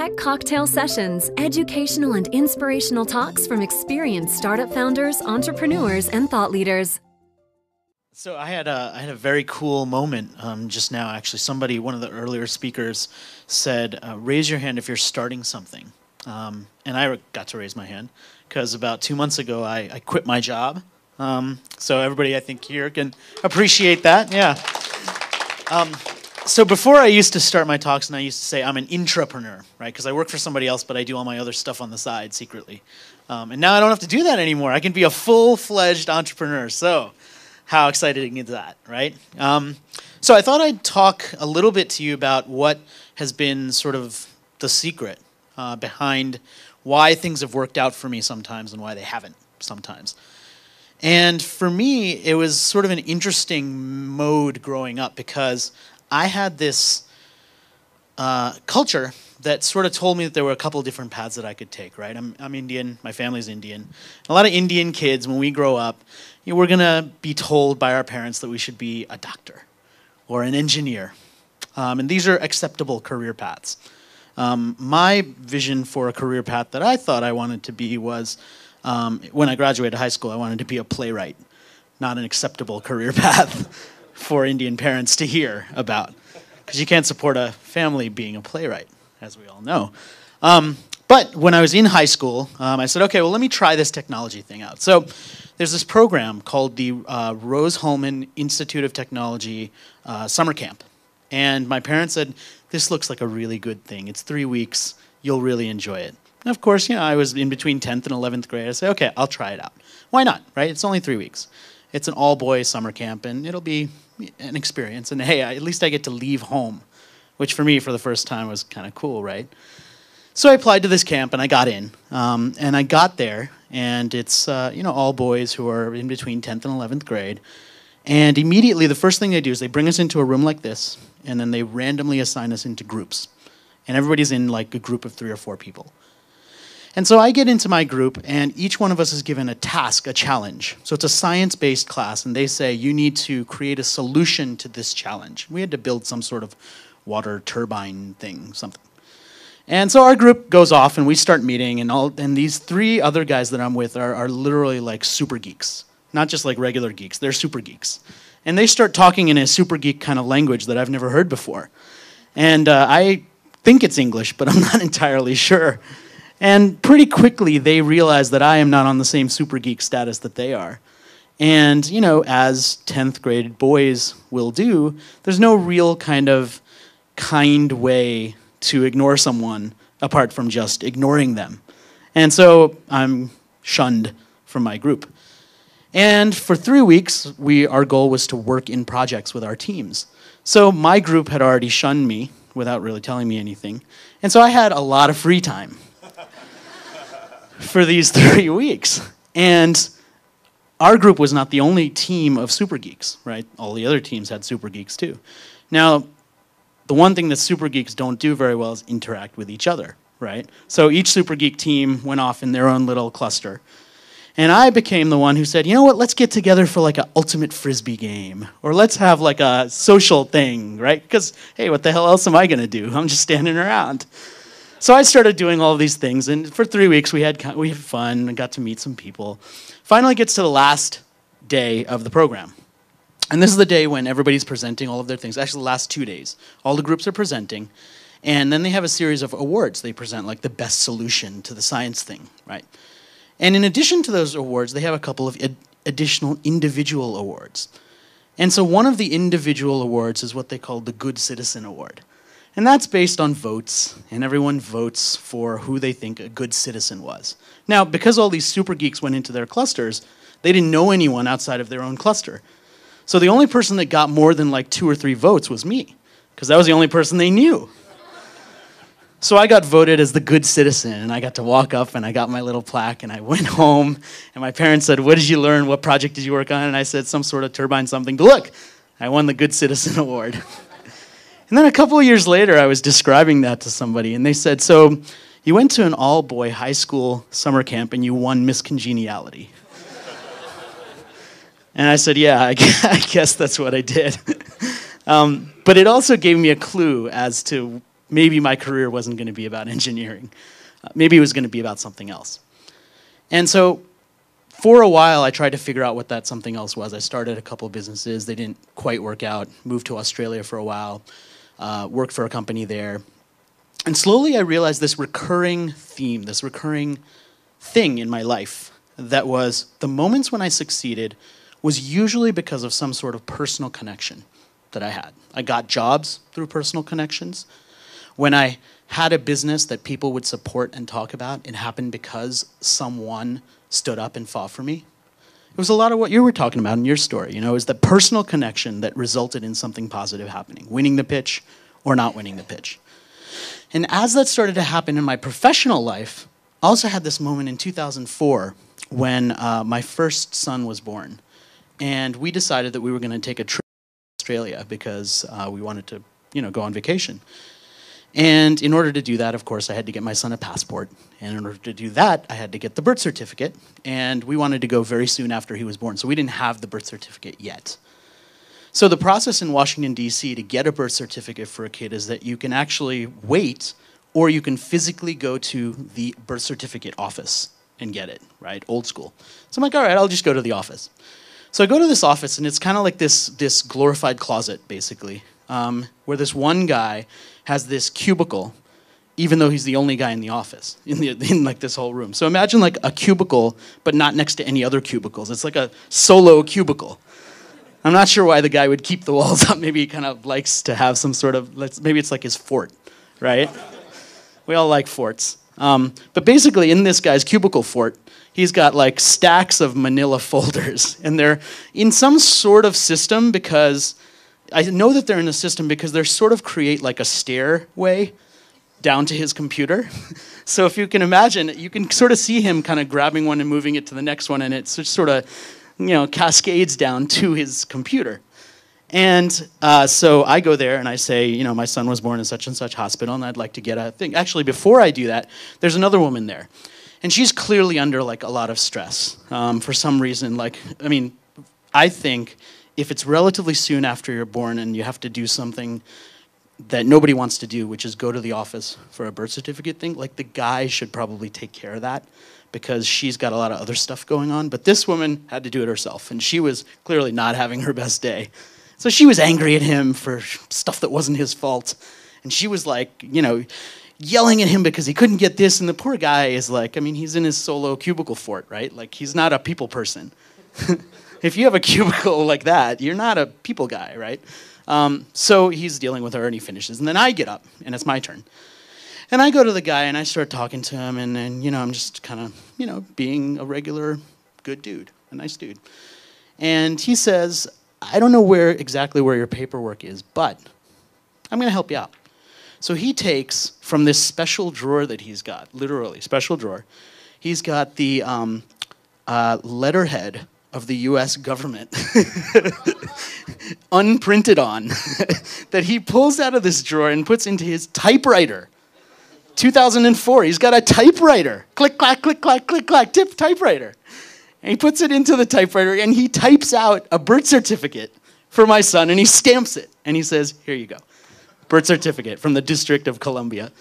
Tech Cocktail Sessions, educational and inspirational talks from experienced startup founders, entrepreneurs, and thought leaders. So I had a very cool moment just now, actually. One of the earlier speakers said, raise your hand if you're starting something. And I got to raise my hand because about 2 months ago, I quit my job. So everybody, I think, here can appreciate that. Yeah. So before I used to start my talks, and I used to say I'm an intrapreneur, right? Because I work for somebody else, but I do all my other stuff on the side secretly. And now I don't have to do that anymore. I can be a full-fledged entrepreneur. So how exciting is that, right? So I thought I'd talk a little bit to you about what has been sort of the secret behind why things have worked out for me sometimes and why they haven't sometimes. And for me, it was sort of an interesting mode growing up because I had this culture that sort of told me that there were a couple of different paths that I could take, right? I'm Indian, my family's Indian. A lot of Indian kids, when we grow up, we're going to be told by our parents that we should be a doctor or an engineer. And these are acceptable career paths. My vision for a career path that I thought I wanted to be was, when I graduated high school, I wanted to be a playwright, not an acceptable career path for Indian parents to hear about, because you can't support a family being a playwright, as we all know. But when I was in high school, I said, okay, well, let me try this technology thing out. So there's this program called the Rose-Hulman Institute of Technology Summer Camp. And my parents said, this looks like a really good thing. It's 3 weeks. You'll really enjoy it. And of course, I was in between 10th and 11th grade. I said, okay, I'll try it out. Why not, right? It's only 3 weeks. It's an all-boys summer camp, and it'll be an experience. And hey, at least I get to leave home, which for me, for the first time, was kind of cool, right? So I applied to this camp, and I got in. And I got there, and it's all boys who are in between 10th and 11th grade. And immediately, the first thing they do is they bring us into a room like this, and then they randomly assign us into groups. And everybody's in like a group of 3 or 4 people. And so I get into my group, and each one of us is given a task, a challenge. So it's a science-based class, and they say, you need to create a solution to this challenge. We had to build some sort of water turbine thing, something. And so our group goes off, and we start meeting, and these 3 other guys that I'm with are literally like super geeks. Not just like regular geeks, they're super geeks. And they start talking in a super geek kind of language that I've never heard before. And I think it's English, but I'm not entirely sure. And pretty quickly, they realize that I am not on the same super geek status that they are. And, as 10th grade boys will do, there's no real kind way to ignore someone apart from just ignoring them. And so I'm shunned from my group. And for 3 weeks, our goal was to work in projects with our teams. So my group had already shunned me without really telling me anything. And so I had a lot of free time for these 3 weeks. And our group was not the only team of super geeks, right? All the other teams had super geeks too. Now, the one thing that super geeks don't do very well is interact with each other, right? So each super geek team went off in their own little cluster. And I became the one who said, you know what, let's get together for like an ultimate frisbee game. Or let's have like a social thing, right? Because, hey, what the hell else am I going to do? I'm just standing around. So I started doing all of these things, and for 3 weeks we had fun and got to meet some people. Finally gets to the last day of the program. And this is the day when everybody's presenting all of their things. Actually, the last 2 days. All the groups are presenting, and then they have a series of awards. They present like the best solution to the science thing, right? And in addition to those awards, they have a couple of additional individual awards. And so one of the individual awards is what they call the Good Citizen Award. And that's based on votes, and everyone votes for who they think a good citizen was. Now, because all these super geeks went into their clusters, they didn't know anyone outside of their own cluster. So the only person that got more than like 2 or 3 votes was me, because that was the only person they knew. So I got voted as the good citizen, and I got to walk up, and I got my little plaque, and I went home, and my parents said, what did you learn? What project did you work on? And I said, some sort of turbine something. But look, I won the Good Citizen Award. And then a couple of years later, I was describing that to somebody, and they said, so you went to an all-boy high school summer camp, and you won Miss Congeniality. And I said, yeah, I guess that's what I did. But it also gave me a clue as to maybe my career wasn't going to be about engineering. Maybe it was going to be about something else. And so for a while, I tried to figure out what that something else was. I started a couple of businesses. They didn't quite work out. Moved to Australia for a while. Worked for a company there. And slowly I realized this recurring theme, this recurring thing in my life that was the moments when I succeeded was usually because of some sort of personal connection that I had. I got jobs through personal connections. When I had a business that people would support and talk about, it happened because someone stood up and fought for me. It was a lot of what you were talking about in your story. You know, it was the personal connection that resulted in something positive happening, winning the pitch or not winning the pitch. And as that started to happen in my professional life, I also had this moment in 2004 when my first son was born. And we decided that we were going to take a trip to Australia because we wanted to, go on vacation. And in order to do that, of course, I had to get my son a passport. And in order to do that, I had to get the birth certificate. And we wanted to go very soon after he was born, so we didn't have the birth certificate yet. So the process in Washington, D.C. to get a birth certificate for a kid is that you can actually wait, or you can physically go to the birth certificate office and get it, right? Old school. So I'm like, all right, I'll just go to the office. So I go to this office, and it's kind of like this glorified closet, basically, where this one guy has this cubicle, even though he's the only guy in the office, in like this whole room. So imagine like a cubicle, but not next to any other cubicles. It's like a solo cubicle. I'm not sure why the guy would keep the walls up. Maybe he kind of likes to have some sort of, maybe it's like his fort, right? We all like forts. But basically in this guy's cubicle fort, he's got like stacks of manila folders. And they're in some sort of system because, I know that they're in a system because they sort of create like a stairway down to his computer. So if you can imagine, you can sort of see him kind of grabbing one and moving it to the next one, and it's just sort of, cascades down to his computer. And so I go there and I say, my son was born in such and such hospital and I'd like to get a thing. Actually, before I do that, there's another woman there. And she's clearly under like a lot of stress for some reason. I think if it's relatively soon after you're born and you have to do something that nobody wants to do, which is go to the office for a birth certificate thing, like the guy should probably take care of that because she's got a lot of other stuff going on. But this woman had to do it herself, and she was clearly not having her best day. So she was angry at him for stuff that wasn't his fault. And she was like, yelling at him because he couldn't get this. And the poor guy is like, he's in his solo cubicle fort, right? Like, he's not a people person. If you have a cubicle like that, you're not a people guy, right? So he's dealing with her, and he finishes. And then I get up, and it's my turn. And I go to the guy, and I start talking to him, and I'm just kind of, being a regular good dude, a nice dude. And he says, I don't know exactly where your paperwork is, but I'm going to help you out. So he takes from this special drawer that he's got, literally, special drawer, he's got the letterhead of the U.S. government unprinted on that he pulls out of this drawer and puts into his typewriter. 2004, he's got a typewriter. Click, clack, click, clack, click, clack, typewriter. And he puts it into the typewriter and he types out a birth certificate for my son and he stamps it. And he says, here you go. Birth certificate from the District of Columbia.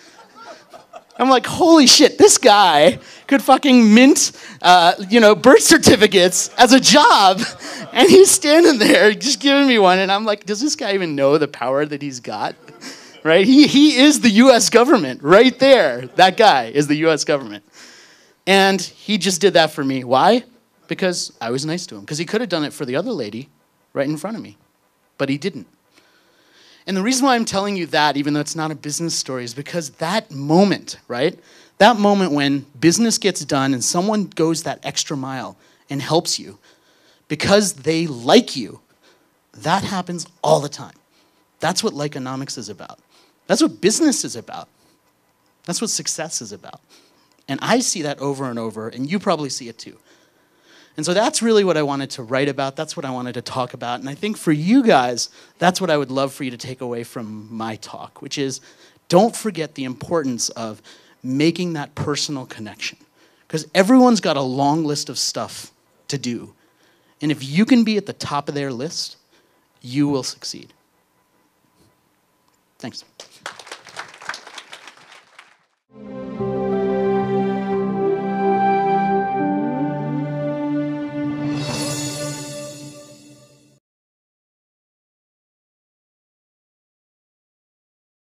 I'm like, holy shit, this guy could fucking mint, birth certificates as a job. And he's standing there just giving me one. And I'm like, does this guy even know the power that he's got? Right? He is the U.S. government right there. That guy is the U.S. government. And he just did that for me. Why? Because I was nice to him. Because he could have done it for the other lady right in front of me. But he didn't. And the reason why I'm telling you that, even though it's not a business story, is because that moment, right? That moment when business gets done and someone goes that extra mile and helps you because they like you, that happens all the time. That's what Likeonomics is about. That's what business is about. That's what success is about. And I see that over and over, and you probably see it too. And so that's really what I wanted to write about. That's what I wanted to talk about. And I think for you guys, that's what I would love for you to take away from my talk, which is don't forget the importance of making that personal connection. Because everyone's got a long list of stuff to do. And if you can be at the top of their list, you will succeed. Thanks.